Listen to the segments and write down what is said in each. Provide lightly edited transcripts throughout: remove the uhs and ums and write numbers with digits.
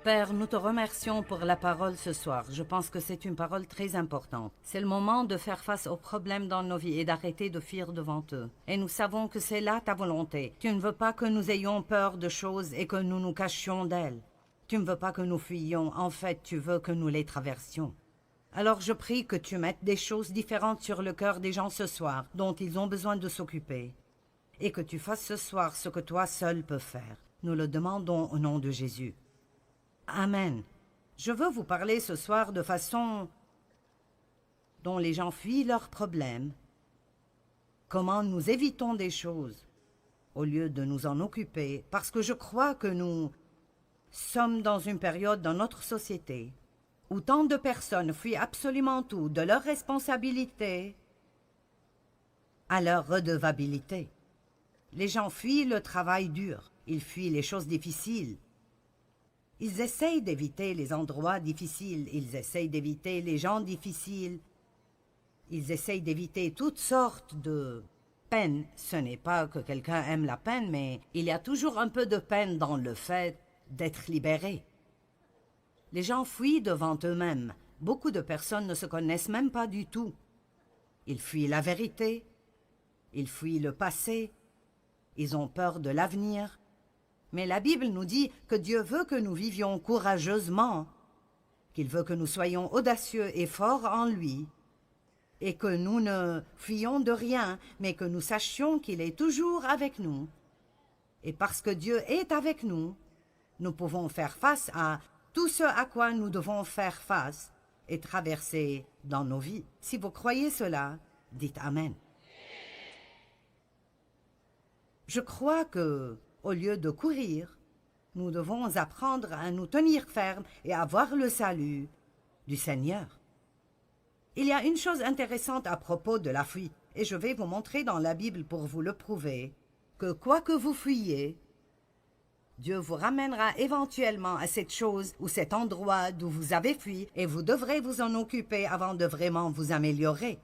Père, nous te remercions pour la parole ce soir. Je pense que c'est une parole très importante. C'est le moment de faire face aux problèmes dans nos vies et d'arrêter de fuir devant eux. Et nous savons que c'est là ta volonté. Tu ne veux pas que nous ayons peur de choses et que nous nous cachions d'elles. Tu ne veux pas que nous fuyions. En fait, tu veux que nous les traversions. Alors je prie que tu mettes des choses différentes sur le cœur des gens ce soir, dont ils ont besoin de s'occuper. Et que tu fasses ce soir ce que toi seul peux faire. Nous le demandons au nom de Jésus. Amen. Je veux vous parler ce soir de façon dont les gens fuient leurs problèmes. Comment nous évitons des choses au lieu de nous en occuper, parce que je crois que nous sommes dans une période dans notre société où tant de personnes fuient absolument tout, de leurs responsabilités à leur redevabilité. Les gens fuient le travail dur, ils fuient les choses difficiles. Ils essayent d'éviter les endroits difficiles, ils essayent d'éviter les gens difficiles, ils essayent d'éviter toutes sortes de peines. Ce n'est pas que quelqu'un aime la peine, mais il y a toujours un peu de peine dans le fait d'être libéré. Les gens fuient devant eux-mêmes. Beaucoup de personnes ne se connaissent même pas du tout. Ils fuient la vérité, ils fuient le passé, ils ont peur de l'avenir. Mais la Bible nous dit que Dieu veut que nous vivions courageusement, qu'il veut que nous soyons audacieux et forts en lui, et que nous ne fuyions de rien, mais que nous sachions qu'il est toujours avec nous. Et parce que Dieu est avec nous, nous pouvons faire face à tout ce à quoi nous devons faire face et traverser dans nos vies. Si vous croyez cela, dites Amen. Je crois que, au lieu de courir, nous devons apprendre à nous tenir fermes et à voir le salut du Seigneur. Il y a une chose intéressante à propos de la fuite, et je vais vous montrer dans la Bible pour vous le prouver, que quoi que vous fuyiez, Dieu vous ramènera éventuellement à cette chose ou cet endroit d'où vous avez fui, et vous devrez vous en occuper avant de vraiment vous améliorer.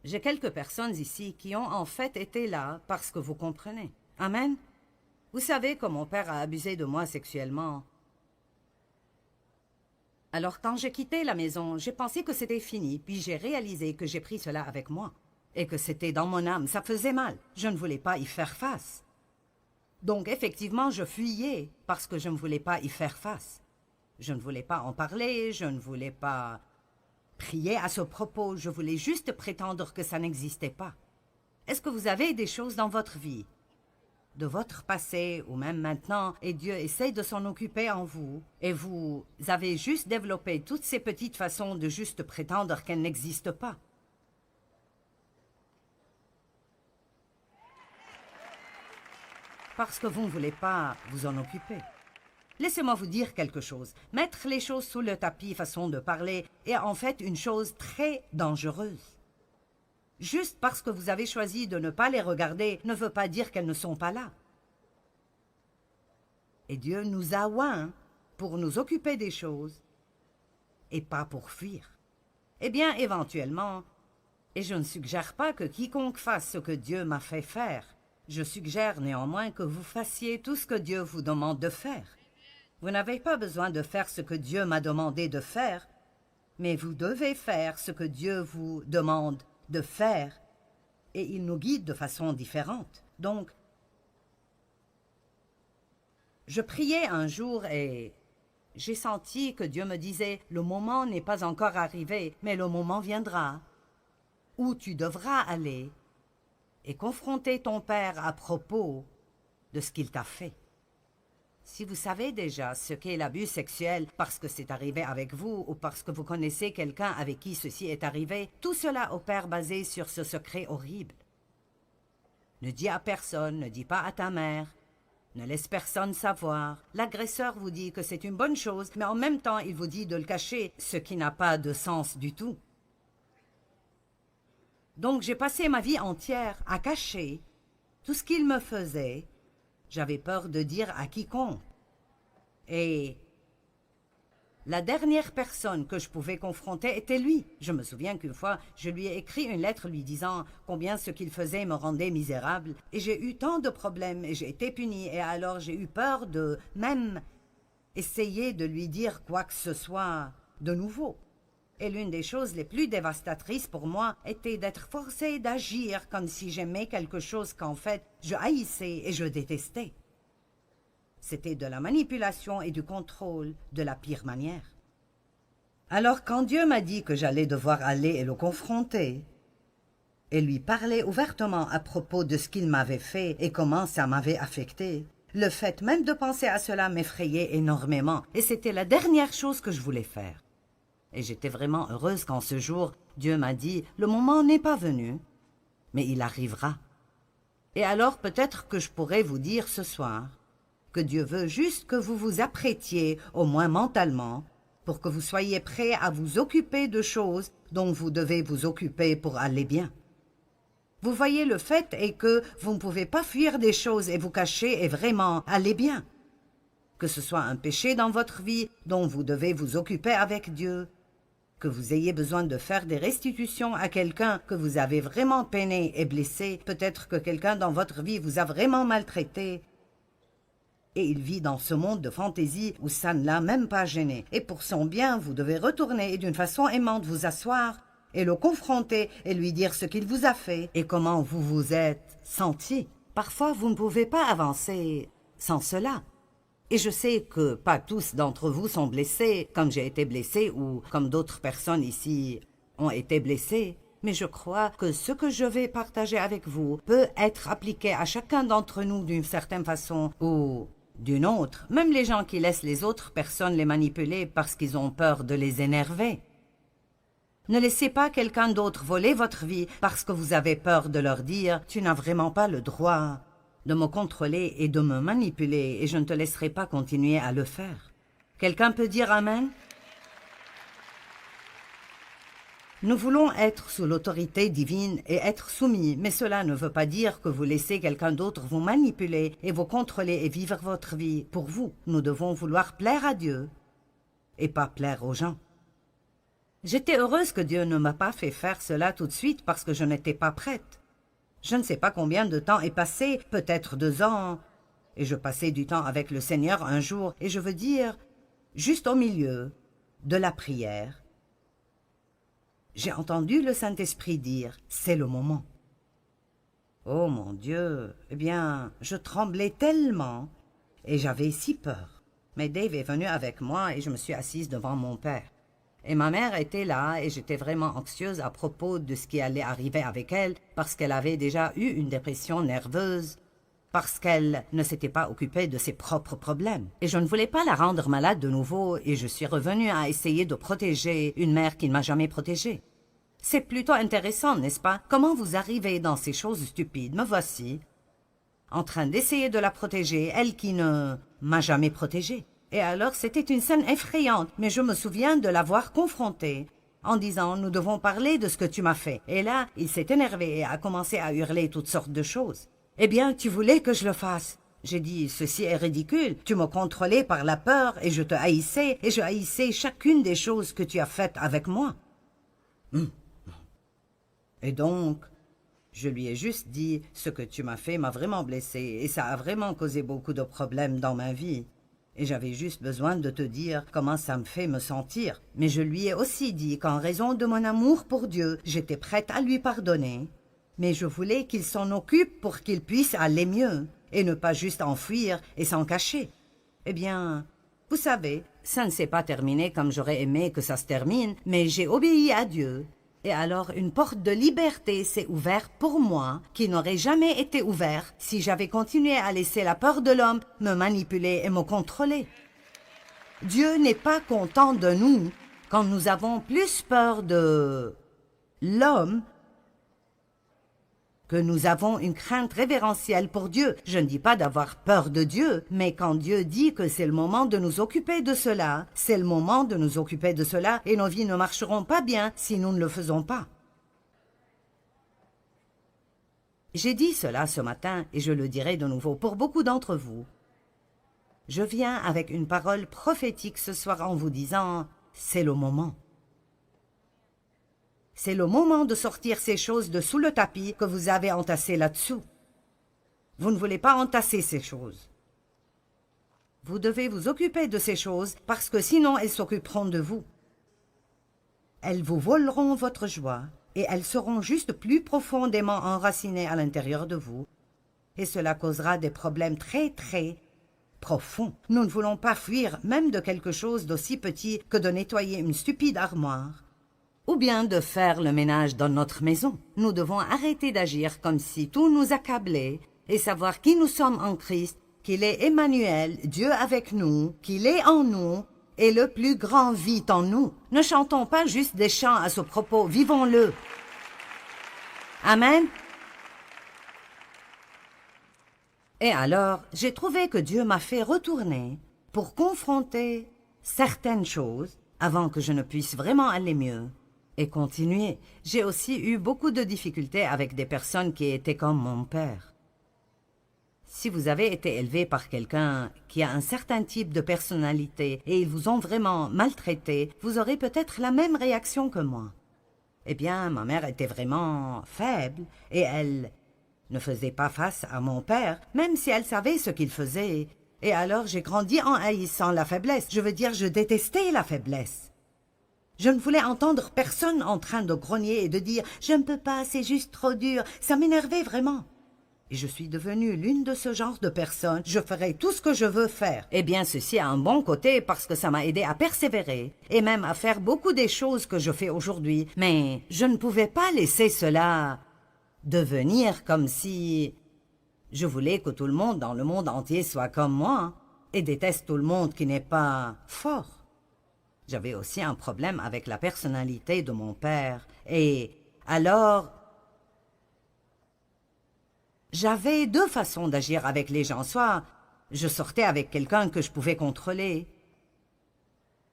J'ai quelques personnes ici qui ont en fait été là parce que vous comprenez. Amen. Vous savez que mon père a abusé de moi sexuellement. Alors quand j'ai quitté la maison, j'ai pensé que c'était fini, puis j'ai réalisé que j'ai pris cela avec moi. Et que c'était dans mon âme, ça faisait mal. Je ne voulais pas y faire face. Donc effectivement, je fuyais parce que je ne voulais pas y faire face. Je ne voulais pas en parler, je ne voulais pas prier à ce propos, je voulais juste prétendre que ça n'existait pas. Est-ce que vous avez des choses dans votre vie, de votre passé ou même maintenant, et Dieu essaie de s'en occuper en vous, et vous avez juste développé toutes ces petites façons de juste prétendre qu'elles n'existent pas? Parce que vous ne voulez pas vous en occuper. Laissez-moi vous dire quelque chose. Mettre les choses sous le tapis, façon de parler, est en fait une chose très dangereuse. Juste parce que vous avez choisi de ne pas les regarder ne veut pas dire qu'elles ne sont pas là. Et Dieu nous a oints pour nous occuper des choses et pas pour fuir. Eh bien, éventuellement, et je ne suggère pas que quiconque fasse ce que Dieu m'a fait faire, je suggère néanmoins que vous fassiez tout ce que Dieu vous demande de faire. Vous n'avez pas besoin de faire ce que Dieu m'a demandé de faire, mais vous devez faire ce que Dieu vous demande de faire, et il nous guide de façon différente. Donc, je priais un jour et j'ai senti que Dieu me disait « Le moment n'est pas encore arrivé, mais le moment viendra où tu devras aller et confronter ton Père à propos de ce qu'il t'a fait. » Si vous savez déjà ce qu'est l'abus sexuel parce que c'est arrivé avec vous ou parce que vous connaissez quelqu'un avec qui ceci est arrivé, tout cela opère basé sur ce secret horrible. Ne dis à personne, ne dis pas à ta mère, ne laisse personne savoir. L'agresseur vous dit que c'est une bonne chose, mais en même temps il vous dit de le cacher, ce qui n'a pas de sens du tout. Donc j'ai passé ma vie entière à cacher tout ce qu'il me faisait. J'avais peur de dire à quiconque. Et La dernière personne que je pouvais confronter était lui. Je me souviens qu'une fois, je lui ai écrit une lettre lui disant combien ce qu'il faisait me rendait misérable. Et j'ai eu tant de problèmes et j'ai été punie. Et alors j'ai eu peur de même essayer de lui dire quoi que ce soit de nouveau. Et l'une des choses les plus dévastatrices pour moi était d'être forcée d'agir comme si j'aimais quelque chose qu'en fait je haïssais et je détestais. C'était de la manipulation et du contrôle de la pire manière. Alors quand Dieu m'a dit que j'allais devoir aller et le confronter, et lui parler ouvertement à propos de ce qu'il m'avait fait et comment ça m'avait affecté, le fait même de penser à cela m'effrayait énormément, et c'était la dernière chose que je voulais faire. Et j'étais vraiment heureuse quand ce jour, Dieu m'a dit « Le moment n'est pas venu, mais il arrivera. » Et alors peut-être que je pourrais vous dire ce soir que Dieu veut juste que vous vous apprêtiez, au moins mentalement, pour que vous soyez prêts à vous occuper de choses dont vous devez vous occuper pour aller bien. Vous voyez, le fait est que vous ne pouvez pas fuir des choses et vous cacher et vraiment aller bien. Que ce soit un péché dans votre vie dont vous devez vous occuper avec Dieu, que vous ayez besoin de faire des restitutions à quelqu'un que vous avez vraiment peiné et blessé, peut-être que quelqu'un dans votre vie vous a vraiment maltraité, et il vit dans ce monde de fantaisie où ça ne l'a même pas gêné. Et pour son bien, vous devez retourner et d'une façon aimante vous asseoir et le confronter et lui dire ce qu'il vous a fait et comment vous vous êtes senti. Parfois, vous ne pouvez pas avancer sans cela. Et je sais que pas tous d'entre vous sont blessés, comme j'ai été blessé ou comme d'autres personnes ici ont été blessées. Mais je crois que ce que je vais partager avec vous peut être appliqué à chacun d'entre nous d'une certaine façon ou d'une autre. Même les gens qui laissent les autres personnes les manipuler parce qu'ils ont peur de les énerver. Ne laissez pas quelqu'un d'autre voler votre vie parce que vous avez peur de leur dire « Tu n'as vraiment pas le droit de me contrôler et de me manipuler et je ne te laisserai pas continuer à le faire. » Quelqu'un peut dire Amen? Nous voulons être sous l'autorité divine et être soumis, mais cela ne veut pas dire que vous laissez quelqu'un d'autre vous manipuler et vous contrôler et vivre votre vie pour vous. Nous devons vouloir plaire à Dieu et pas plaire aux gens. J'étais heureuse que Dieu ne m'a pas fait faire cela tout de suite parce que je n'étais pas prête. Je ne sais pas combien de temps est passé, peut-être 2 ans, et je passais du temps avec le Seigneur un jour, et je veux dire, juste au milieu de la prière, j'ai entendu le Saint-Esprit dire « C'est le moment ». Oh mon Dieu, eh bien, je tremblais tellement et j'avais si peur. Mais Dave est venu avec moi et je me suis assise devant mon père. Et ma mère était là et j'étais vraiment anxieuse à propos de ce qui allait arriver avec elle parce qu'elle avait déjà eu une dépression nerveuse, parce qu'elle ne s'était pas occupée de ses propres problèmes. Et je ne voulais pas la rendre malade de nouveau et je suis revenue à essayer de protéger une mère qui ne m'a jamais protégée. C'est plutôt intéressant, n'est-ce pas? Comment vous arrivez dans ces choses stupides? Me voici, en train d'essayer de la protéger, elle qui ne m'a jamais protégée. Et alors c'était une scène effrayante, mais je me souviens de l'avoir confrontée, en disant « Nous devons parler de ce que tu m'as fait ». Et là, il s'est énervé et a commencé à hurler toutes sortes de choses. « Eh bien, tu voulais que je le fasse ?» J'ai dit « Ceci est ridicule, tu me contrôlais par la peur et je te haïssais, et je haïssais chacune des choses que tu as faites avec moi. » Et donc, je lui ai juste dit « Ce que tu m'as fait m'a vraiment blessé et ça a vraiment causé beaucoup de problèmes dans ma vie. Et j'avais juste besoin de te dire comment ça me fait me sentir. » Mais je lui ai aussi dit qu'en raison de mon amour pour Dieu, j'étais prête à lui pardonner. Mais je voulais qu'il s'en occupe pour qu'il puisse aller mieux et ne pas juste enfuir et s'en cacher. Eh bien, vous savez, ça ne s'est pas terminé comme j'aurais aimé que ça se termine, mais j'ai obéi à Dieu. Et alors une porte de liberté s'est ouverte pour moi, qui n'aurait jamais été ouverte si j'avais continué à laisser la peur de l'homme me manipuler et me contrôler. Dieu n'est pas content de nous quand nous avons plus peur de l'homme que nous avons une crainte révérentielle pour Dieu. Je ne dis pas d'avoir peur de Dieu, mais quand Dieu dit que c'est le moment de nous occuper de cela, c'est le moment de nous occuper de cela et nos vies ne marcheront pas bien si nous ne le faisons pas. J'ai dit cela ce matin et je le dirai de nouveau pour beaucoup d'entre vous. Je viens avec une parole prophétique ce soir en vous disant, c'est le moment. C'est le moment de sortir ces choses de sous le tapis que vous avez entassées là-dessous. Vous ne voulez pas entasser ces choses. Vous devez vous occuper de ces choses parce que sinon elles s'occuperont de vous. Elles vous voleront votre joie et elles seront juste plus profondément enracinées à l'intérieur de vous. Et cela causera des problèmes très profonds. Nous ne voulons pas fuir même de quelque chose d'aussi petit que de nettoyer une stupide armoire ou bien de faire le ménage dans notre maison. Nous devons arrêter d'agir comme si tout nous accablait et savoir qui nous sommes en Christ, qu'il est Emmanuel, Dieu avec nous, qu'il est en nous et le plus grand vit en nous. Ne chantons pas juste des chants à ce propos, vivons-le. Amen. Et alors, j'ai trouvé que Dieu m'a fait retourner pour confronter certaines choses avant que je ne puisse vraiment aller mieux et continuer. J'ai aussi eu beaucoup de difficultés avec des personnes qui étaient comme mon père. Si vous avez été élevé par quelqu'un qui a un certain type de personnalité et ils vous ont vraiment maltraité, vous aurez peut-être la même réaction que moi. Eh bien, ma mère était vraiment faible et elle ne faisait pas face à mon père, même si elle savait ce qu'il faisait. Et alors j'ai grandi en haïssant la faiblesse. Je veux dire, je détestais la faiblesse. Je ne voulais entendre personne en train de grogner et de dire « Je ne peux pas, c'est juste trop dur ». Ça m'énervait vraiment. Et je suis devenue l'une de ce genre de personnes. Je ferai tout ce que je veux faire. Eh bien, ceci a un bon côté parce que ça m'a aidé à persévérer et même à faire beaucoup des choses que je fais aujourd'hui. Mais je ne pouvais pas laisser cela devenir comme si je voulais que tout le monde dans le monde entier soit comme moi et déteste tout le monde qui n'est pas fort. J'avais aussi un problème avec la personnalité de mon père et alors j'avais deux façons d'agir avec les gens. Soit je sortais avec quelqu'un que je pouvais contrôler,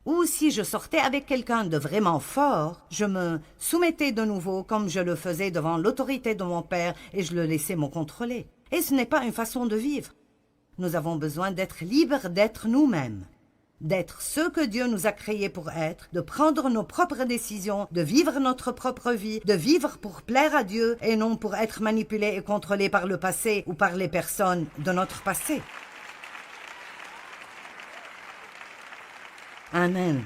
ou si je sortais avec quelqu'un de vraiment fort, je me soumettais de nouveau comme je le faisais devant l'autorité de mon père et je le laissais me contrôler. Et ce n'est pas une façon de vivre. Nous avons besoin d'être libres d'être nous-mêmes, d'être ce que Dieu nous a créés pour être, de prendre nos propres décisions, de vivre notre propre vie, de vivre pour plaire à Dieu et non pour être manipulés et contrôlés par le passé ou par les personnes de notre passé. Amen.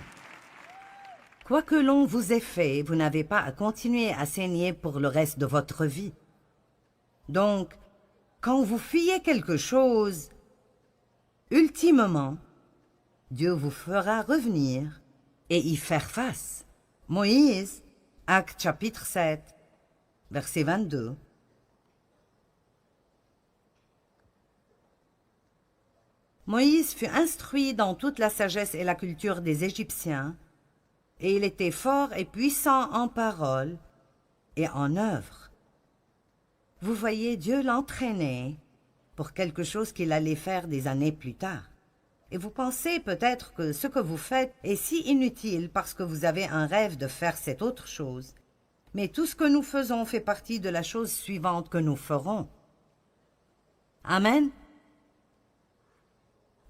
Quoi que l'on vous ait fait, vous n'avez pas à continuer à saigner pour le reste de votre vie. Donc, quand vous fuyez quelque chose, ultimement, Dieu vous fera revenir et y faire face. Moïse, Actes chapitre 7, verset 22. Moïse fut instruit dans toute la sagesse et la culture des Égyptiens, et il était fort et puissant en parole et en œuvre. Vous voyez, Dieu l'entraînait pour quelque chose qu'il allait faire des années plus tard. Et vous pensez peut-être que ce que vous faites est si inutile parce que vous avez un rêve de faire cette autre chose. Mais tout ce que nous faisons fait partie de la chose suivante que nous ferons. Amen.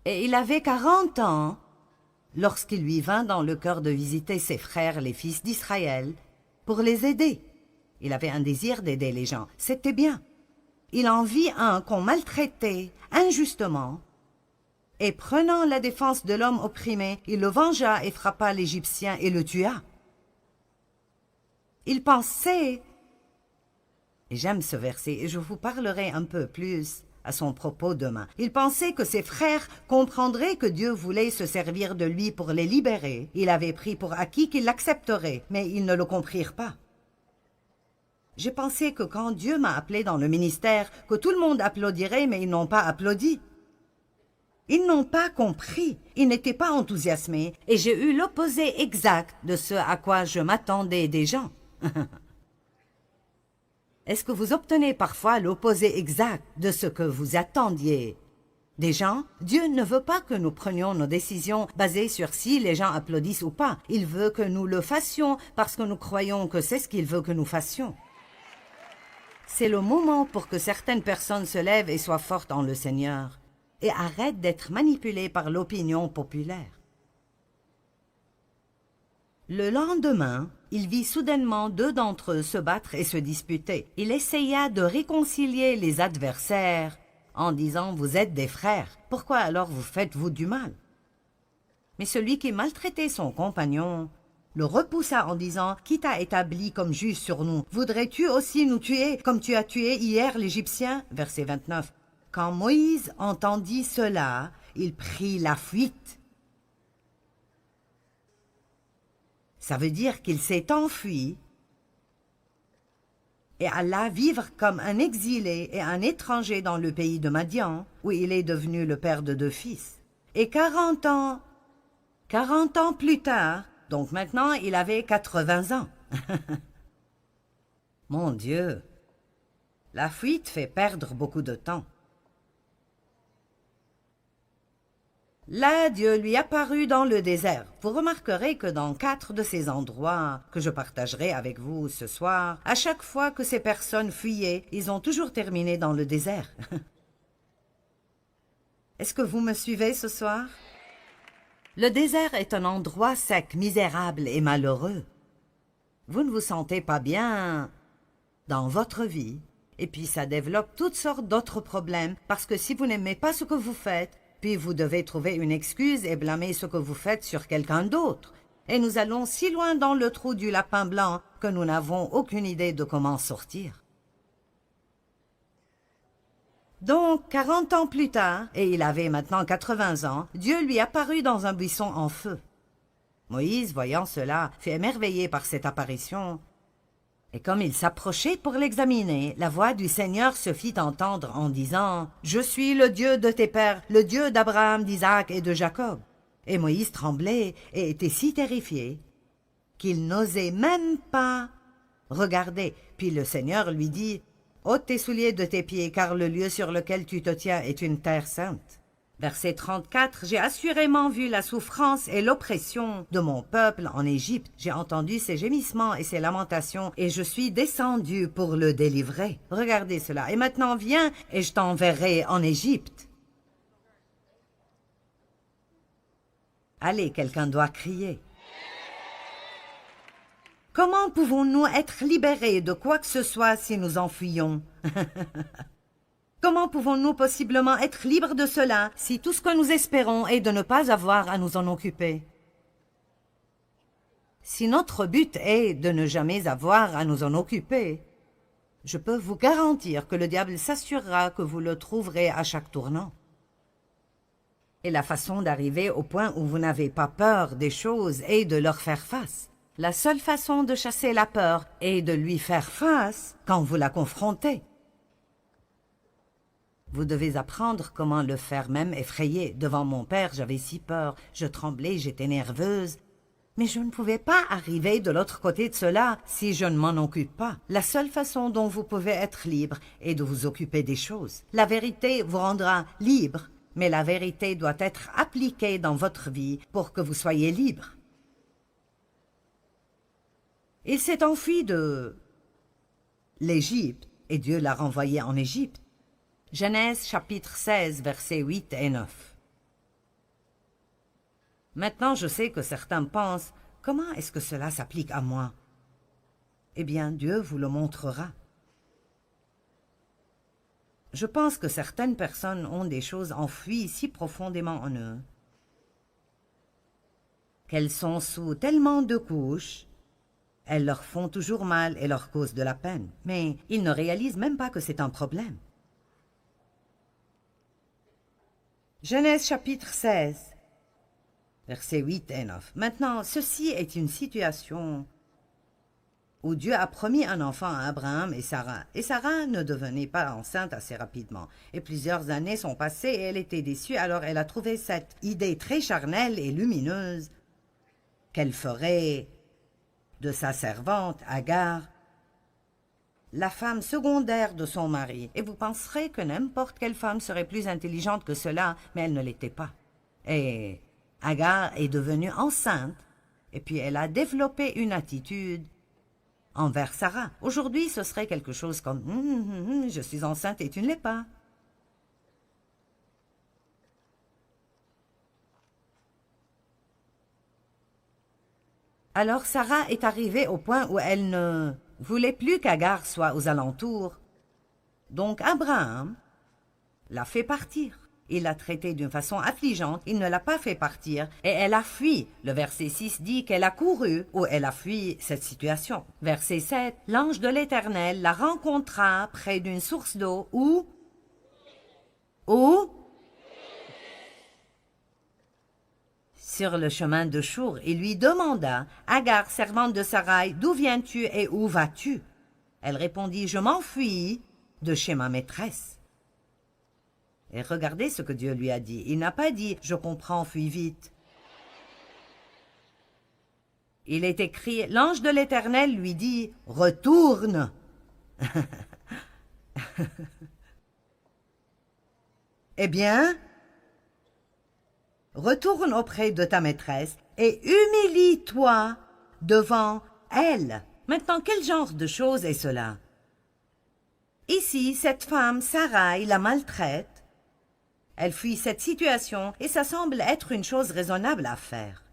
Et il avait 40 ans lorsqu'il lui vint dans le cœur de visiter ses frères, les fils d'Israël, pour les aider. Il avait un désir d'aider les gens. C'était bien. Il en vit un qu'on maltraitait injustement. Et prenant la défense de l'homme opprimé, il le vengea et frappa l'Égyptien et le tua. Il pensait, et j'aime ce verset, et je vous parlerai un peu plus à son propos demain. Il pensait que ses frères comprendraient que Dieu voulait se servir de lui pour les libérer. Il avait pris pour acquis qu'ils l'accepteraient, mais ils ne le comprirent pas. J'ai pensé que quand Dieu m'a appelé dans le ministère, que tout le monde applaudirait, mais ils n'ont pas applaudi. Ils n'ont pas compris, ils n'étaient pas enthousiasmés, et j'ai eu l'opposé exact de ce à quoi je m'attendais des gens. Est-ce que vous obtenez parfois l'opposé exact de ce que vous attendiez des gens? Dieu ne veut pas que nous prenions nos décisions basées sur si les gens applaudissent ou pas. Il veut que nous le fassions parce que nous croyons que c'est ce qu'il veut que nous fassions. C'est le moment pour que certaines personnes se lèvent et soient fortes en le Seigneur. et arrête d'être manipulé par l'opinion populaire. Le lendemain, il vit soudainement deux d'entre eux se battre et se disputer. Il essaya de réconcilier les adversaires en disant « Vous êtes des frères, pourquoi alors vous faites-vous du mal ?» Mais celui qui maltraitait son compagnon le repoussa en disant « Qui t'a établi comme juge sur nous? Voudrais-tu aussi nous tuer comme tu as tué hier l'Égyptien » Verset 29. Quand Moïse entendit cela, il prit la fuite. Ça veut dire qu'il s'est enfui et alla vivre comme un exilé et un étranger dans le pays de Madian, où il est devenu le père de 2 fils. Et 40 ans plus tard, donc maintenant il avait 80 ans. Mon Dieu, la fuite fait perdre beaucoup de temps. Là, Dieu lui apparut dans le désert. Vous remarquerez que dans 4 de ces endroits que je partagerai avec vous ce soir, à chaque fois que ces personnes fuyaient, ils ont toujours terminé dans le désert. Est-ce que vous me suivez ce soir? Le désert est un endroit sec, misérable et malheureux. Vous ne vous sentez pas bien dans votre vie, et puis ça développe toutes sortes d'autres problèmes, parce que si vous n'aimez pas ce que vous faites, puis vous devez trouver une excuse et blâmer ce que vous faites sur quelqu'un d'autre. Et nous allons si loin dans le trou du lapin blanc que nous n'avons aucune idée de comment sortir. Donc, 40 ans plus tard, et il avait maintenant 80 ans, Dieu lui apparut dans un buisson en feu. Moïse, voyant cela, fut émerveillé par cette apparition. Et comme il s'approchait pour l'examiner, la voix du Seigneur se fit entendre en disant « Je suis le Dieu de tes pères, le Dieu d'Abraham, d'Isaac et de Jacob. » Et Moïse tremblait et était si terrifié qu'il n'osait même pas regarder. Puis le Seigneur lui dit « Ôte tes souliers de tes pieds, car le lieu sur lequel tu te tiens est une terre sainte. » Verset 34, « J'ai assurément vu la souffrance et l'oppression de mon peuple en Égypte. J'ai entendu ses gémissements et ses lamentations, et je suis descendu pour le délivrer. Regardez cela. Et maintenant viens, et je t'enverrai en Égypte. » Allez, quelqu'un doit crier. Comment pouvons-nous être libérés de quoi que ce soit si nous en fuyons? Comment pouvons-nous possiblement être libres de cela si tout ce que nous espérons est de ne pas avoir à nous en occuper? Si notre but est de ne jamais avoir à nous en occuper, je peux vous garantir que le diable s'assurera que vous le trouverez à chaque tournant. Et la façon d'arriver au point où vous n'avez pas peur des choses est de leur faire face. La seule façon de chasser la peur est de lui faire face quand vous la confrontez. Vous devez apprendre comment le faire même effrayé. Devant mon père, j'avais si peur, je tremblais, j'étais nerveuse. Mais je ne pouvais pas arriver de l'autre côté de cela si je ne m'en occupe pas. La seule façon dont vous pouvez être libre est de vous occuper des choses. La vérité vous rendra libre, mais la vérité doit être appliquée dans votre vie pour que vous soyez libre. Il s'est enfui de l'Égypte et Dieu l'a renvoyé en Égypte. Genèse chapitre 16, versets 8 et 9. Maintenant, je sais que certains pensent, comment est-ce que cela s'applique à moi? Eh bien, Dieu vous le montrera. Je pense que certaines personnes ont des choses enfouies si profondément en eux qu'elles sont sous tellement de couches, elles leur font toujours mal et leur causent de la peine. Mais ils ne réalisent même pas que c'est un problème. Genèse chapitre 16, versets 8 et 9. Maintenant, ceci est une situation où Dieu a promis un enfant à Abraham et Sarah ne devenait pas enceinte assez rapidement. Et plusieurs années sont passées et elle était déçue, alors elle a trouvé cette idée très charnelle et lumineuse qu'elle ferait de sa servante, Agar, la femme secondaire de son mari. Et vous penserez que n'importe quelle femme serait plus intelligente que cela, mais elle ne l'était pas. Et Agar est devenue enceinte, et puis elle a développé une attitude envers Sarah. Aujourd'hui, ce serait quelque chose comme « je suis enceinte et tu ne l'es pas ». Alors Sarah est arrivée au point où elle ne voulait plus qu'Agar soit aux alentours. Donc Abraham l'a fait partir. Il l'a traitée d'une façon affligeante, il ne l'a pas fait partir, et elle a fui. Le verset 6 dit qu'elle a couru, ou elle a fui cette situation. Verset 7, l'ange de l'Éternel la rencontra près d'une source d'eau, où sur le chemin de Chour, il lui demanda, « Agar, servante de Sarai, d'où viens-tu et où vas-tu » Elle répondit, « Je m'enfuis de chez ma maîtresse. » Et regardez ce que Dieu lui a dit. Il n'a pas dit « Je comprends, fuis vite ». Il est écrit « L'ange de l'Éternel lui dit « Retourne ». Eh bien, retourne auprès de ta maîtresse et humilie-toi devant elle. Maintenant, quel genre de chose est cela? Ici, cette femme, Sarai, la maltraite. Elle fuit cette situation et ça semble être une chose raisonnable à faire.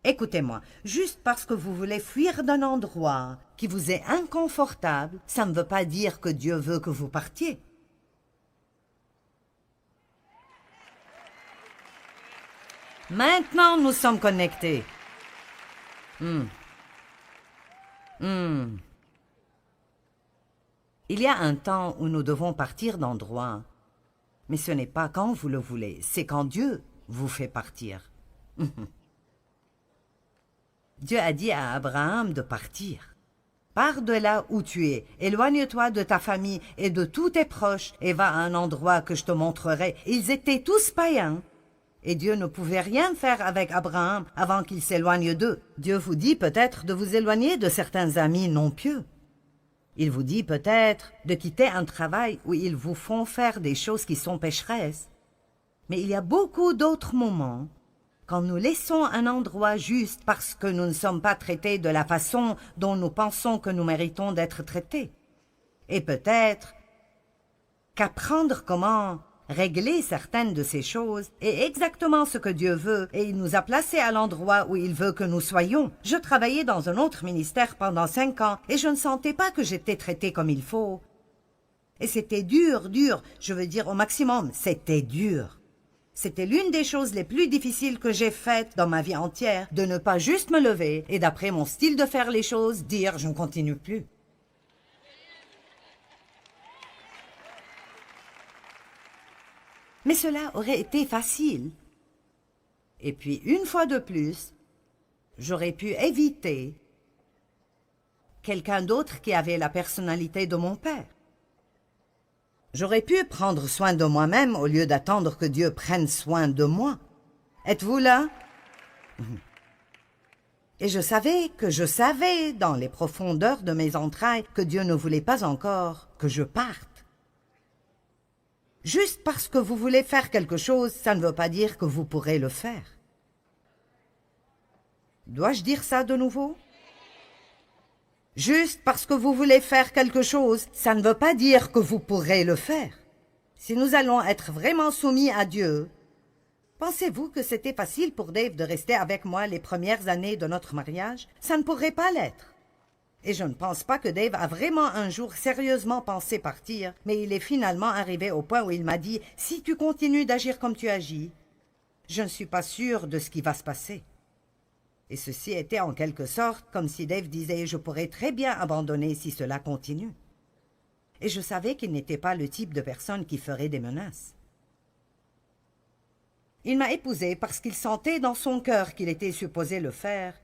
Écoutez-moi, juste parce que vous voulez fuir d'un endroit qui vous est inconfortable, ça ne veut pas dire que Dieu veut que vous partiez. Maintenant, nous sommes connectés. Il y a un temps où nous devons partir d'endroit. Mais ce n'est pas quand vous le voulez, c'est quand Dieu vous fait partir. Dieu a dit à Abraham de partir. Pars de là où tu es, éloigne-toi de ta famille et de tous tes proches et va à un endroit que je te montrerai. Ils étaient tous païens. Et Dieu ne pouvait rien faire avec Abraham avant qu'il s'éloigne d'eux. Dieu vous dit peut-être de vous éloigner de certains amis non pieux. Il vous dit peut-être de quitter un travail où ils vous font faire des choses qui sont pécheresses. Mais il y a beaucoup d'autres moments quand nous laissons un endroit juste parce que nous ne sommes pas traités de la façon dont nous pensons que nous méritons d'être traités. Et peut-être qu'apprendre comment régler certaines de ces choses est exactement ce que Dieu veut et il nous a placés à l'endroit où il veut que nous soyons. Je travaillais dans un autre ministère pendant 5 ans et je ne sentais pas que j'étais traitée comme il faut. Et c'était dur, je veux dire au maximum, c'était dur. C'était l'une des choses les plus difficiles que j'ai faites dans ma vie entière, de ne pas juste me lever et d'après mon style de faire les choses, dire « je ne continue plus ». Mais cela aurait été facile. Et puis, une fois de plus, j'aurais pu éviter quelqu'un d'autre qui avait la personnalité de mon père. J'aurais pu prendre soin de moi-même au lieu d'attendre que Dieu prenne soin de moi. Êtes-vous là? Et je savais dans les profondeurs de mes entrailles que Dieu ne voulait pas encore que je parte. Juste parce que vous voulez faire quelque chose, ça ne veut pas dire que vous pourrez le faire. Dois-je dire ça de nouveau? Juste parce que vous voulez faire quelque chose, ça ne veut pas dire que vous pourrez le faire. Si nous allons être vraiment soumis à Dieu, pensez-vous que c'était facile pour Dave de rester avec moi les premières années de notre mariage? Ça ne pourrait pas l'être. Et je ne pense pas que Dave a vraiment un jour sérieusement pensé partir, mais il est finalement arrivé au point où il m'a dit « Si tu continues d'agir comme tu agis, je ne suis pas sûr de ce qui va se passer. » Et ceci était en quelque sorte comme si Dave disait « Je pourrais très bien abandonner si cela continue. » Et je savais qu'il n'était pas le type de personne qui ferait des menaces. Il m'a épousée parce qu'il sentait dans son cœur qu'il était supposé le faire,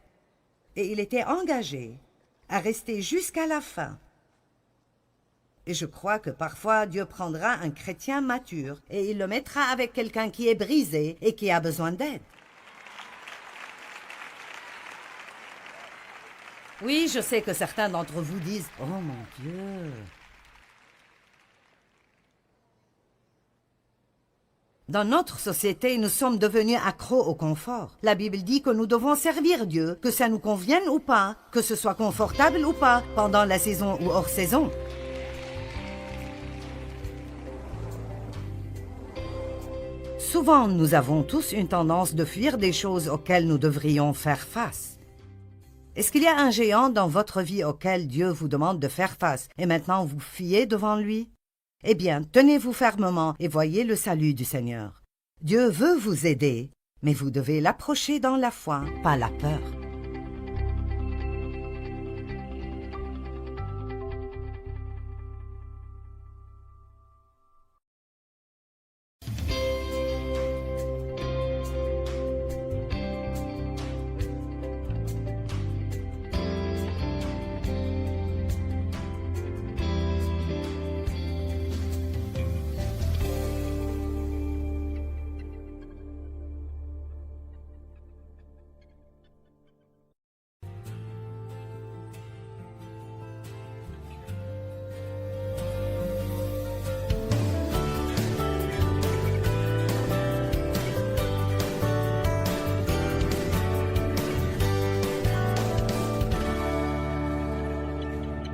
et il était engagé à rester jusqu'à la fin. Et je crois que parfois Dieu prendra un chrétien mature et il le mettra avec quelqu'un qui est brisé et qui a besoin d'aide. Oui, je sais que certains d'entre vous disent « Oh mon Dieu !» Dans notre société, nous sommes devenus accros au confort. La Bible dit que nous devons servir Dieu, que ça nous convienne ou pas, que ce soit confortable ou pas, pendant la saison ou hors saison. Souvent, nous avons tous une tendance de fuir des choses auxquelles nous devrions faire face. Est-ce qu'il y a un géant dans votre vie auquel Dieu vous demande de faire face et maintenant vous fuyez devant lui? Eh bien, tenez-vous fermement et voyez le salut du Seigneur. Dieu veut vous aider, mais vous devez l'approcher dans la foi, pas la peur.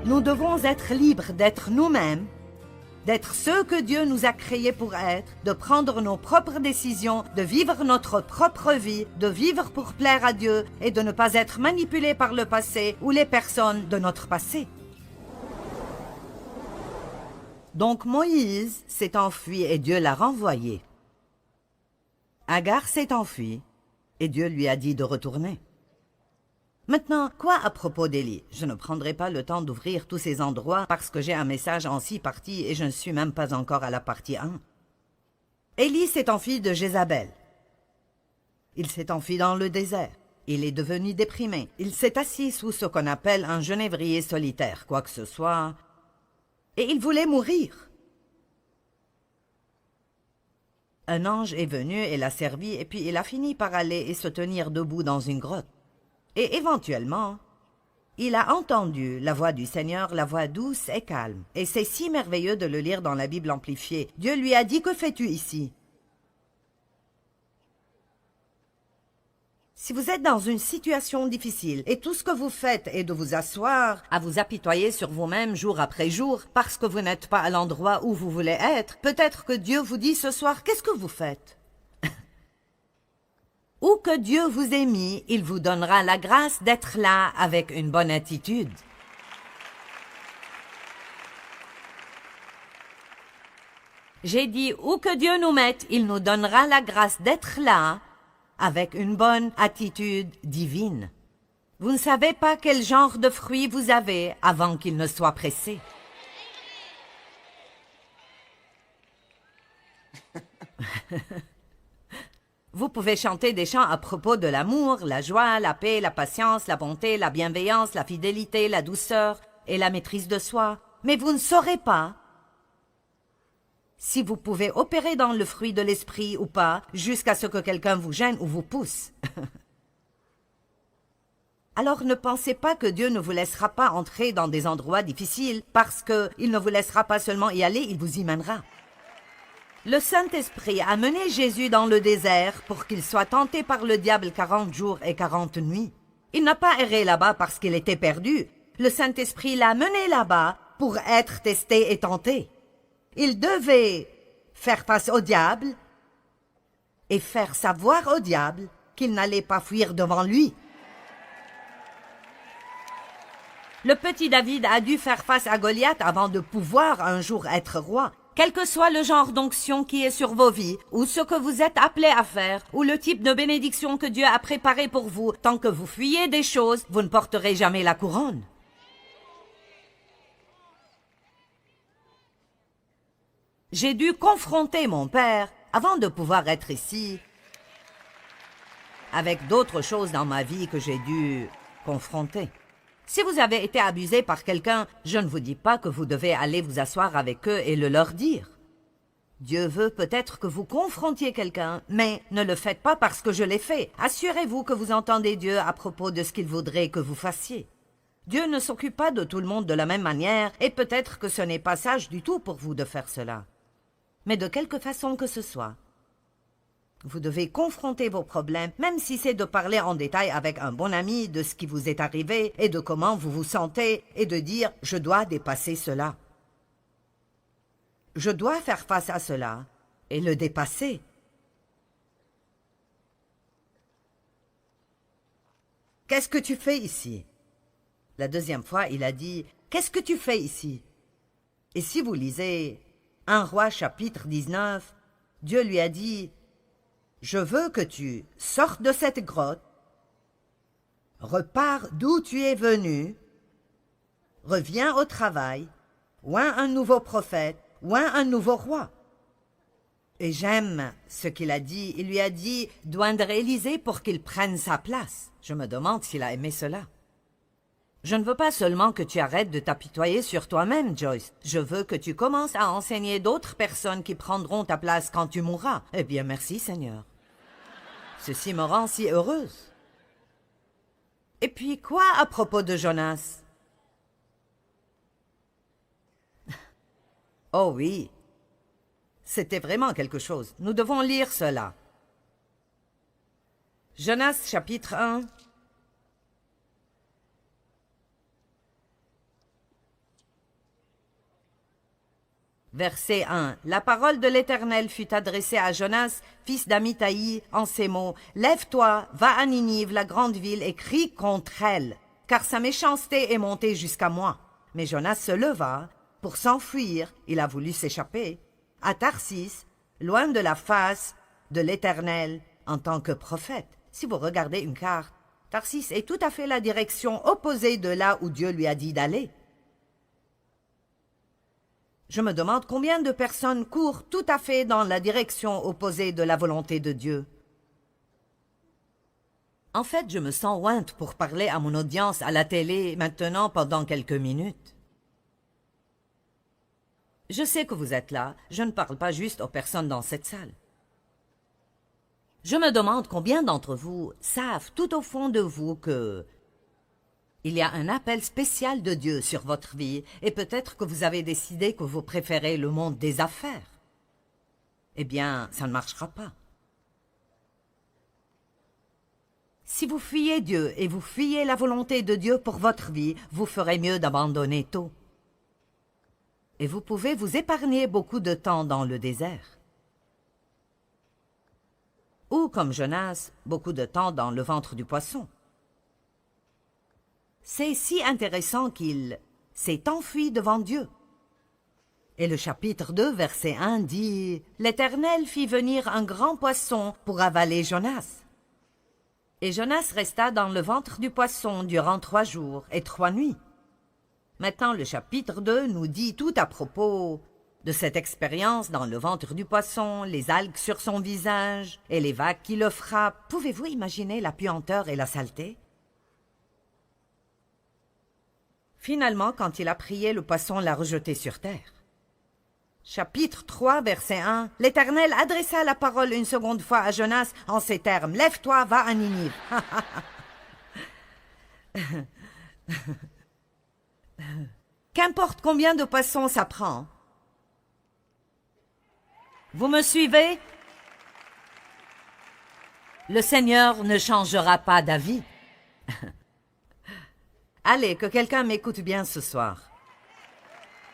Nous devons être libres d'être nous-mêmes, d'être ceux que Dieu nous a créés pour être, de prendre nos propres décisions, de vivre notre propre vie, de vivre pour plaire à Dieu et de ne pas être manipulés par le passé ou les personnes de notre passé. Donc Moïse s'est enfui et Dieu l'a renvoyé. Agar s'est enfuie et Dieu lui a dit de retourner. Maintenant, quoi à propos d'Élie? Je ne prendrai pas le temps d'ouvrir tous ces endroits parce que j'ai un message en 6 parties et je ne suis même pas encore à la partie 1. Élie s'est enfui de Jézabel. Il s'est enfui dans le désert. Il est devenu déprimé. Il s'est assis sous ce qu'on appelle un genévrier solitaire, quoi que ce soit, et il voulait mourir. Un ange est venu et l'a servi et puis il a fini par aller et se tenir debout dans une grotte. Et éventuellement, il a entendu la voix du Seigneur, la voix douce et calme. Et c'est si merveilleux de le lire dans la Bible amplifiée. Dieu lui a dit, « Que fais-tu ici ?» Si vous êtes dans une situation difficile et tout ce que vous faites est de vous asseoir, à vous apitoyer sur vous-même jour après jour, parce que vous n'êtes pas à l'endroit où vous voulez être, peut-être que Dieu vous dit ce soir, « Qu'est-ce que vous faites ?» Où que Dieu vous ait mis, il vous donnera la grâce d'être là avec une bonne attitude. J'ai dit, où que Dieu nous mette, il nous donnera la grâce d'être là avec une bonne attitude divine. Vous ne savez pas quel genre de fruits vous avez avant qu'il ne soit pressé. Vous pouvez chanter des chants à propos de l'amour, la joie, la paix, la patience, la bonté, la bienveillance, la fidélité, la douceur et la maîtrise de soi. Mais vous ne saurez pas si vous pouvez opérer dans le fruit de l'esprit ou pas jusqu'à ce que quelqu'un vous gêne ou vous pousse. Alors ne pensez pas que Dieu ne vous laissera pas entrer dans des endroits difficiles parce qu'il ne vous laissera pas seulement y aller, il vous y mènera. Le Saint-Esprit a mené Jésus dans le désert pour qu'il soit tenté par le diable 40 jours et 40 nuits. Il n'a pas erré là-bas parce qu'il était perdu. Le Saint-Esprit l'a mené là-bas pour être testé et tenté. Il devait faire face au diable et faire savoir au diable qu'il n'allait pas fuir devant lui. Le petit David a dû faire face à Goliath avant de pouvoir un jour être roi. Quel que soit le genre d'onction qui est sur vos vies, ou ce que vous êtes appelés à faire, ou le type de bénédiction que Dieu a préparé pour vous, tant que vous fuyez des choses, vous ne porterez jamais la couronne. J'ai dû confronter mon père avant de pouvoir être ici, avec d'autres choses dans ma vie que j'ai dû confronter. Si vous avez été abusé par quelqu'un, je ne vous dis pas que vous devez aller vous asseoir avec eux et le leur dire. Dieu veut peut-être que vous confrontiez quelqu'un, mais ne le faites pas parce que je l'ai fait. Assurez-vous que vous entendez Dieu à propos de ce qu'il voudrait que vous fassiez. Dieu ne s'occupe pas de tout le monde de la même manière, et peut-être que ce n'est pas sage du tout pour vous de faire cela. Mais de quelque façon que ce soit, vous devez confronter vos problèmes, même si c'est de parler en détail avec un bon ami de ce qui vous est arrivé et de comment vous vous sentez, et de dire « je dois dépasser cela ». Je dois faire face à cela et le dépasser. qu'est-ce que tu fais ici? La deuxième fois, il a dit, qu'est-ce que tu fais ici? Et si vous lisez 1 Roi chapitre 19, Dieu lui a dit, je veux que tu sortes de cette grotte, repars d'où tu es venu, reviens au travail, oins un nouveau prophète, oins un nouveau roi. Et j'aime ce qu'il a dit. Il lui a dit d'oindre Élisée pour qu'il prenne sa place. Je me demande s'il a aimé cela. Je ne veux pas seulement que tu arrêtes de t'apitoyer sur toi-même, Joyce. Je veux que tu commences à enseigner d'autres personnes qui prendront ta place quand tu mourras. Eh bien, merci, Seigneur. Ceci me rend si heureuse. Et puis, quoi à propos de Jonas? Oh oui, c'était vraiment quelque chose. Nous devons lire cela. Jonas chapitre 1. Verset 1. La parole de l'Éternel fut adressée à Jonas, fils d'Amithaï, en ces mots. Lève-toi, va à Ninive, la grande ville, et crie contre elle, car sa méchanceté est montée jusqu'à moi. Mais Jonas se leva. Pour s'enfuir, il a voulu s'échapper à Tarsis, loin de la face de l'Éternel en tant que prophète. Si vous regardez une carte, Tarsis est tout à fait la direction opposée de là où Dieu lui a dit d'aller. Je me demande combien de personnes courent tout à fait dans la direction opposée de la volonté de Dieu. En fait, je me sens ointe pour parler à mon audience à la télé maintenant pendant quelques minutes. Je sais que vous êtes là, je ne parle pas juste aux personnes dans cette salle. Je me demande combien d'entre vous savent tout au fond de vous que il y a un appel spécial de Dieu sur votre vie et peut-être que vous avez décidé que vous préférez le monde des affaires. Eh bien, ça ne marchera pas. Si vous fuyez Dieu et vous fuyez la volonté de Dieu pour votre vie, vous ferez mieux d'abandonner tôt. Et vous pouvez vous épargner beaucoup de temps dans le désert. Ou, comme Jonas, beaucoup de temps dans le ventre du poisson. C'est si intéressant qu'il s'est enfui devant Dieu. Et le chapitre 2, verset 1 dit « L'Éternel fit venir un grand poisson pour avaler Jonas. Et Jonas resta dans le ventre du poisson durant 3 jours et 3 nuits. » Maintenant, le chapitre 2 nous dit tout à propos de cette expérience dans le ventre du poisson, les algues sur son visage et les vagues qui le frappent. Pouvez-vous imaginer la puanteur et la saleté? Finalement, quand il a prié, le poisson l'a rejeté sur terre. Chapitre 3, verset 1. L'Éternel adressa la parole une seconde fois à Jonas en ces termes. « Lève-toi, va à Ninive. » Qu'importe combien de poissons ça prend. Vous me suivez? Le Seigneur ne changera pas d'avis. Allez, que quelqu'un m'écoute bien ce soir.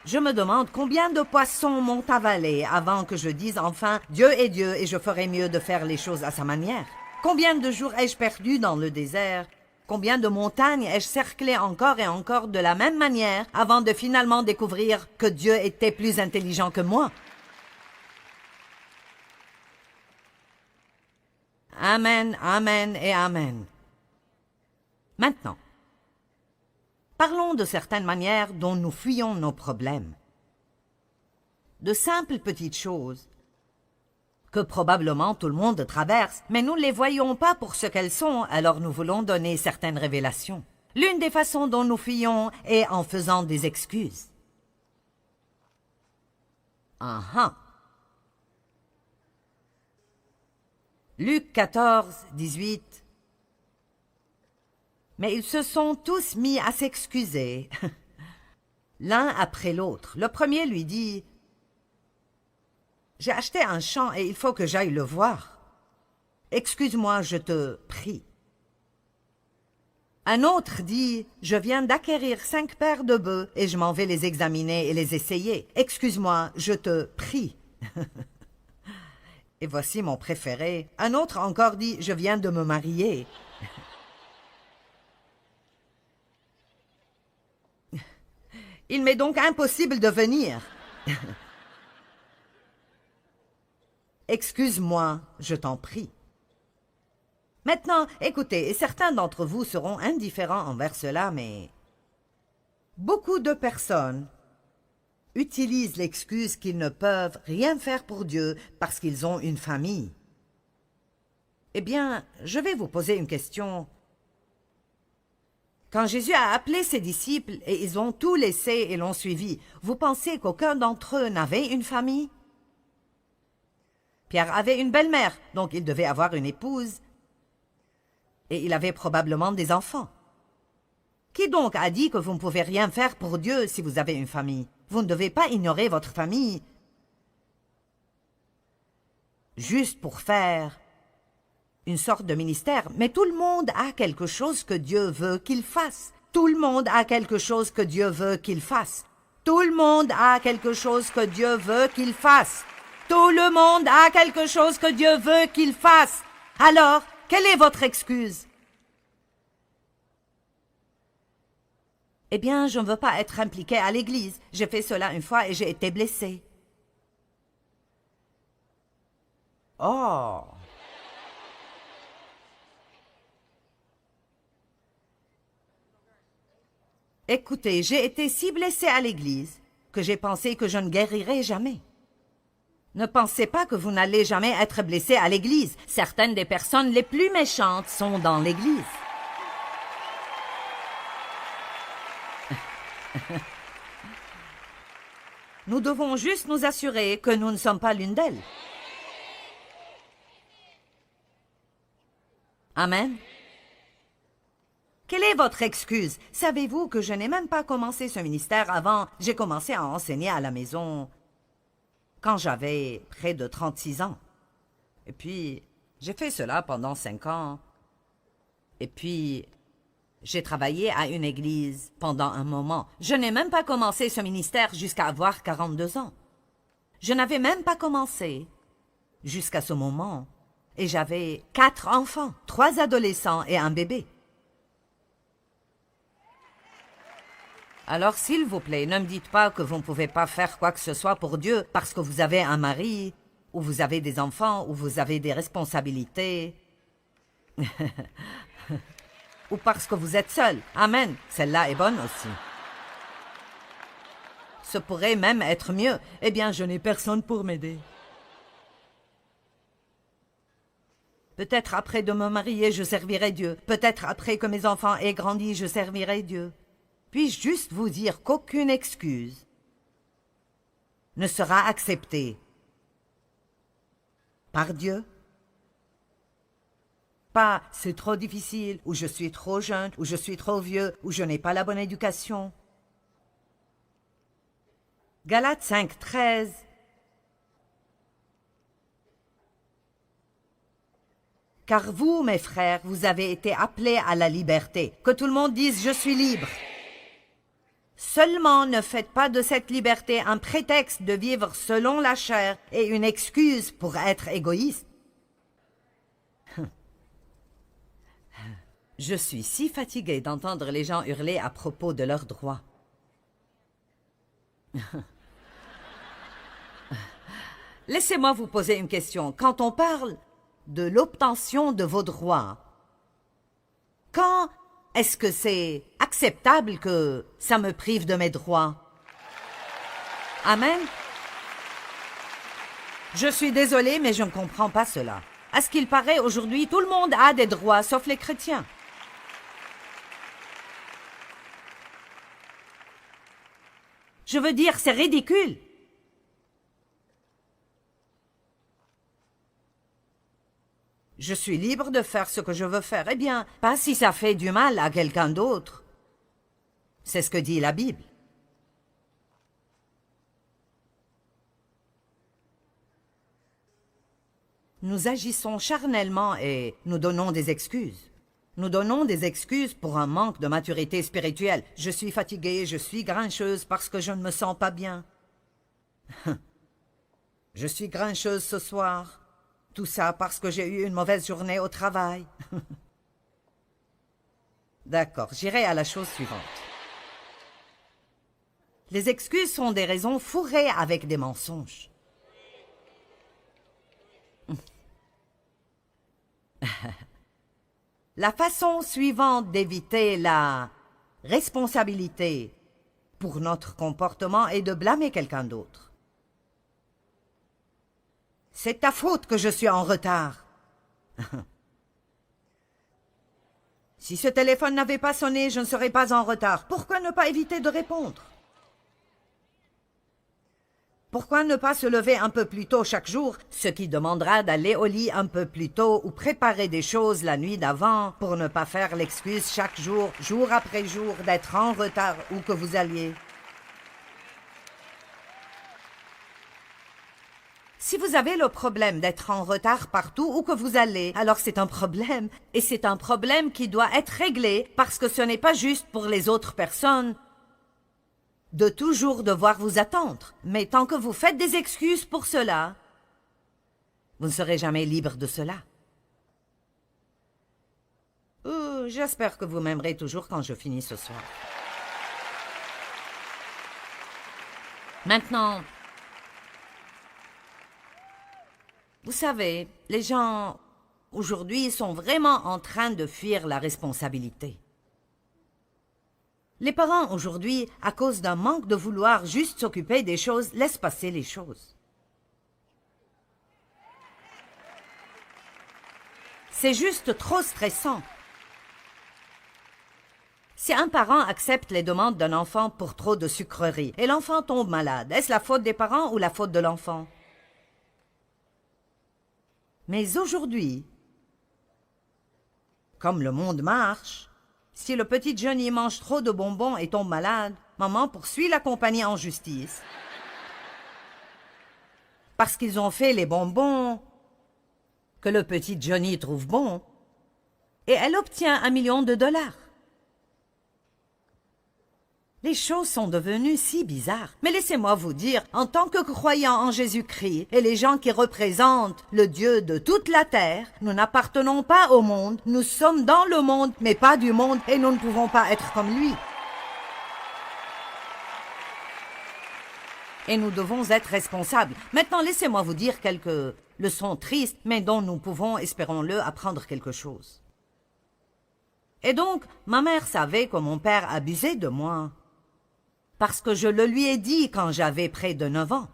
Je me demande combien de poissons m'ont avalé avant que je dise enfin « Dieu est Dieu et je ferai mieux de faire les choses à sa manière ». Combien de jours ai-je perdu dans le désert? Combien de montagnes ai-je cerclé encore et encore de la même manière avant de finalement découvrir que Dieu était plus intelligent que moi? Amen, amen et amen. Maintenant, parlons de certaines manières dont nous fuyons nos problèmes. De simples petites choses que probablement tout le monde traverse, mais nous ne les voyons pas pour ce qu'elles sont, alors nous voulons donner certaines révélations. L'une des façons dont nous fuyons est en faisant des excuses. Luc 14, 18. Mais ils se sont tous mis à s'excuser, l'un après l'autre. Le premier lui dit « J'ai acheté un champ et il faut que j'aille le voir. Excuse-moi, je te prie. » Un autre dit « Je viens d'acquérir 5 paires de bœufs et je m'en vais les examiner et les essayer. Excuse-moi, je te prie. » Et voici mon préféré. Un autre encore dit « Je viens de me marier. » Il m'est donc impossible de venir. Excuse-moi, je t'en prie. Maintenant, écoutez, certains d'entre vous seront indifférents envers cela, mais beaucoup de personnes utilisent l'excuse qu'ils ne peuvent rien faire pour Dieu parce qu'ils ont une famille. Eh bien, je vais vous poser une question. Quand Jésus a appelé ses disciples et ils ont tout laissé et l'ont suivi, vous pensez qu'aucun d'entre eux n'avait une famille? Pierre avait une belle-mère, donc il devait avoir une épouse. Et il avait probablement des enfants. Qui donc a dit que vous ne pouvez rien faire pour Dieu si vous avez une famille? Vous ne devez pas ignorer votre famille juste pour faire une sorte de ministère. Mais tout le monde a quelque chose que Dieu veut qu'il fasse. Tout le monde a quelque chose que Dieu veut qu'il fasse. Tout le monde a quelque chose que Dieu veut qu'il fasse. Tout le monde a quelque chose que Dieu veut qu'il fasse. Alors, quelle est votre excuse? Eh bien, je ne veux pas être impliqué à l'église. J'ai fait cela une fois et j'ai été blessé. Oh! Écoutez, j'ai été si blessé à l'église que j'ai pensé que je ne guérirais jamais. Ne pensez pas que vous n'allez jamais être blessé à l'église. Certaines des personnes les plus méchantes sont dans l'église. Nous devons juste nous assurer que nous ne sommes pas l'une d'elles. Amen. Quelle est votre excuse? Savez-vous que je n'ai même pas commencé ce ministère avant? J'ai commencé à enseigner à la maison quand j'avais près de 36 ans. Et puis, j'ai fait cela pendant 5 ans. Et puis, j'ai travaillé à une église pendant un moment. Je n'ai même pas commencé ce ministère jusqu'à avoir 42 ans. Je n'avais même pas commencé jusqu'à ce moment. Et j'avais 4 enfants, 3 adolescents et un bébé. Alors, s'il vous plaît, ne me dites pas que vous ne pouvez pas faire quoi que ce soit pour Dieu parce que vous avez un mari, ou vous avez des enfants, ou vous avez des responsabilités. Ou parce que vous êtes seul. Amen. Celle-là est bonne aussi. Ce pourrait même être mieux. Eh bien, je n'ai personne pour m'aider. Peut-être après de me marier, je servirai Dieu. Peut-être après que mes enfants aient grandi, je servirai Dieu. Puis-je juste vous dire qu'aucune excuse ne sera acceptée par Dieu? Pas « c'est trop difficile » ou « je suis trop jeune » ou « je suis trop vieux » ou « je n'ai pas la bonne éducation ». Galates 5, 13. Car vous, mes frères, vous avez été appelés à la liberté. Que tout le monde dise « je suis libre ». Seulement ne faites pas de cette liberté un prétexte de vivre selon la chair et une excuse pour être égoïste. Je suis si fatiguée d'entendre les gens hurler à propos de leurs droits. Laissez-moi vous poser une question. Quand on parle de l'obtention de vos droits, quand est-ce que c'est acceptable que ça me prive de mes droits? Amen. Je suis désolée, mais je ne comprends pas cela. À ce qu'il paraît, aujourd'hui, tout le monde a des droits, sauf les chrétiens. Je veux dire, c'est ridicule. Je suis libre de faire ce que je veux faire. Eh bien, pas si ça fait du mal à quelqu'un d'autre. C'est ce que dit la Bible. Nous agissons charnellement et nous donnons des excuses. Nous donnons des excuses pour un manque de maturité spirituelle. Je suis fatiguée, je suis grincheuse parce que je ne me sens pas bien. Je suis grincheuse ce soir. Tout ça parce que j'ai eu une mauvaise journée au travail. D'accord, j'irai à la chose suivante. Les excuses sont des raisons fourrées avec des mensonges. La façon suivante d'éviter la responsabilité pour notre comportement est de blâmer quelqu'un d'autre. C'est ta faute que je suis en retard. Si ce téléphone n'avait pas sonné, je ne serais pas en retard. Pourquoi ne pas éviter de répondre? Pourquoi ne pas se lever un peu plus tôt chaque jour, ce qui demandera d'aller au lit un peu plus tôt ou préparer des choses la nuit d'avant pour ne pas faire l'excuse chaque jour, jour après jour, d'être en retard où que vous alliez? Si vous avez le problème d'être en retard partout où que vous allez, alors c'est un problème. Et c'est un problème qui doit être réglé parce que ce n'est pas juste pour les autres personnes de toujours devoir vous attendre. Mais tant que vous faites des excuses pour cela, vous ne serez jamais libre de cela. J'espère que vous m'aimerez toujours quand je finis ce soir. Maintenant, vous savez, les gens aujourd'hui sont vraiment en train de fuir la responsabilité. Les parents aujourd'hui, à cause d'un manque de vouloir juste s'occuper des choses, laissent passer les choses. C'est juste trop stressant. Si un parent accepte les demandes d'un enfant pour trop de sucreries et l'enfant tombe malade, est-ce la faute des parents ou la faute de l'enfant? Mais aujourd'hui, comme le monde marche, si le petit Johnny mange trop de bonbons et tombe malade, maman poursuit la compagnie en justice. Parce qu'ils ont fait les bonbons que le petit Johnny trouve bons. Et elle obtient $1 million. Les choses sont devenues si bizarres. Mais laissez-moi vous dire, en tant que croyants en Jésus-Christ et les gens qui représentent le Dieu de toute la terre, nous n'appartenons pas au monde, nous sommes dans le monde, mais pas du monde, et nous ne pouvons pas être comme lui. Et nous devons être responsables. Maintenant, laissez-moi vous dire quelques leçons tristes, mais dont nous pouvons, espérons-le, apprendre quelque chose. Et donc, ma mère savait que mon père abusait de moi. Parce que je le lui ai dit quand j'avais près de 9 ans.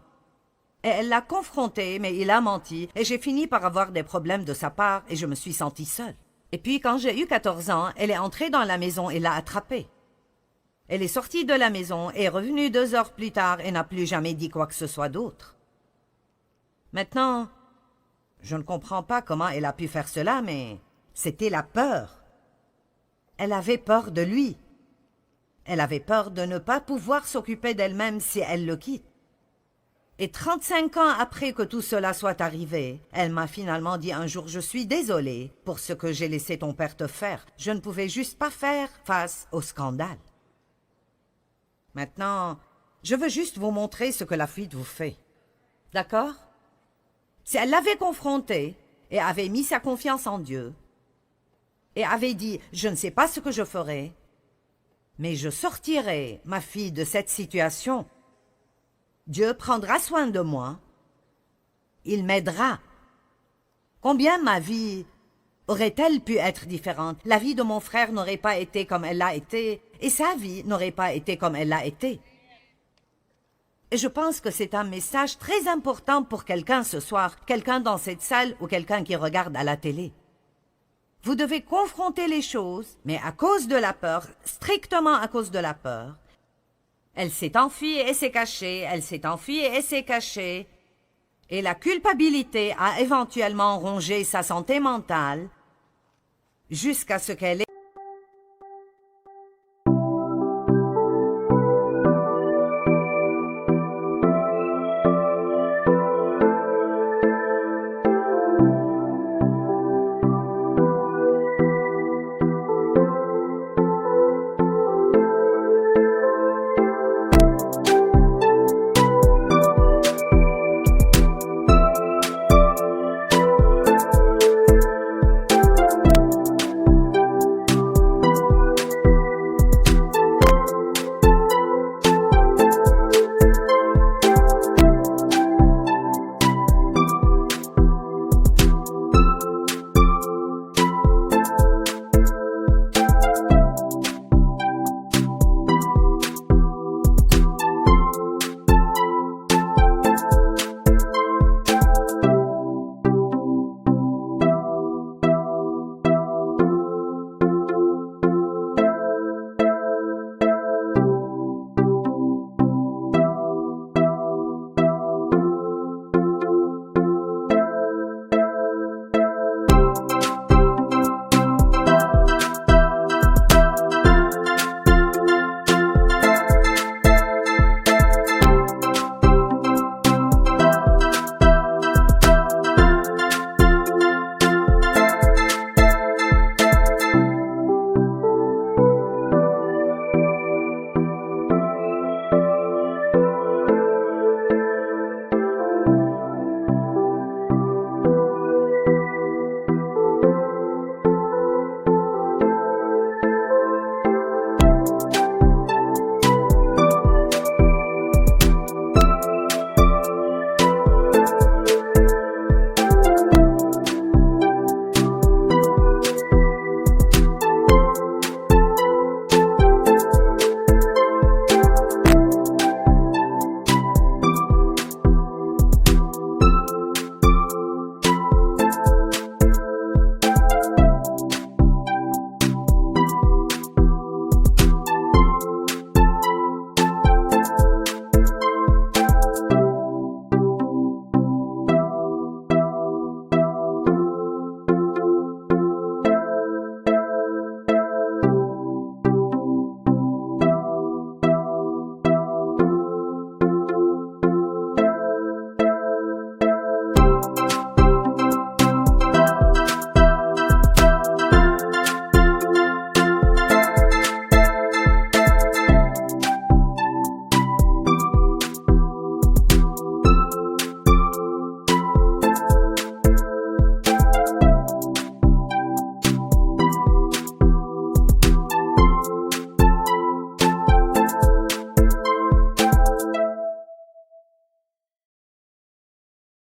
Et elle l'a confronté, mais il a menti, et j'ai fini par avoir des problèmes de sa part, et je me suis sentie seule. Et puis, quand j'ai eu 14 ans, elle est entrée dans la maison et l'a attrapé. Elle est sortie de la maison et est revenue 2 heures plus tard et n'a plus jamais dit quoi que ce soit d'autre. Maintenant, je ne comprends pas comment elle a pu faire cela, mais c'était la peur. Elle avait peur de lui. Elle avait peur de ne pas pouvoir s'occuper d'elle-même si elle le quitte. Et 35 ans après que tout cela soit arrivé, elle m'a finalement dit un jour « Je suis désolée pour ce que j'ai laissé ton père te faire. Je ne pouvais juste pas faire face au scandale. » Maintenant, je veux juste vous montrer ce que la fuite vous fait. D'accord? Si elle l'avait confronté et avait mis sa confiance en Dieu et avait dit « Je ne sais pas ce que je ferai, mais je sortirai ma fille de cette situation. Dieu prendra soin de moi. Il m'aidera. » Combien ma vie aurait-elle pu être différente? La vie de mon frère n'aurait pas été comme elle l'a été, et sa vie n'aurait pas été comme elle l'a été. Et je pense que c'est un message très important pour quelqu'un ce soir, quelqu'un dans cette salle ou quelqu'un qui regarde à la télé. Vous devez confronter les choses, mais à cause de la peur, strictement à cause de la peur. Elle s'est enfuie et s'est cachée, elle s'est enfuie et s'est cachée. Et la culpabilité a éventuellement rongé sa santé mentale jusqu'à ce qu'elle ait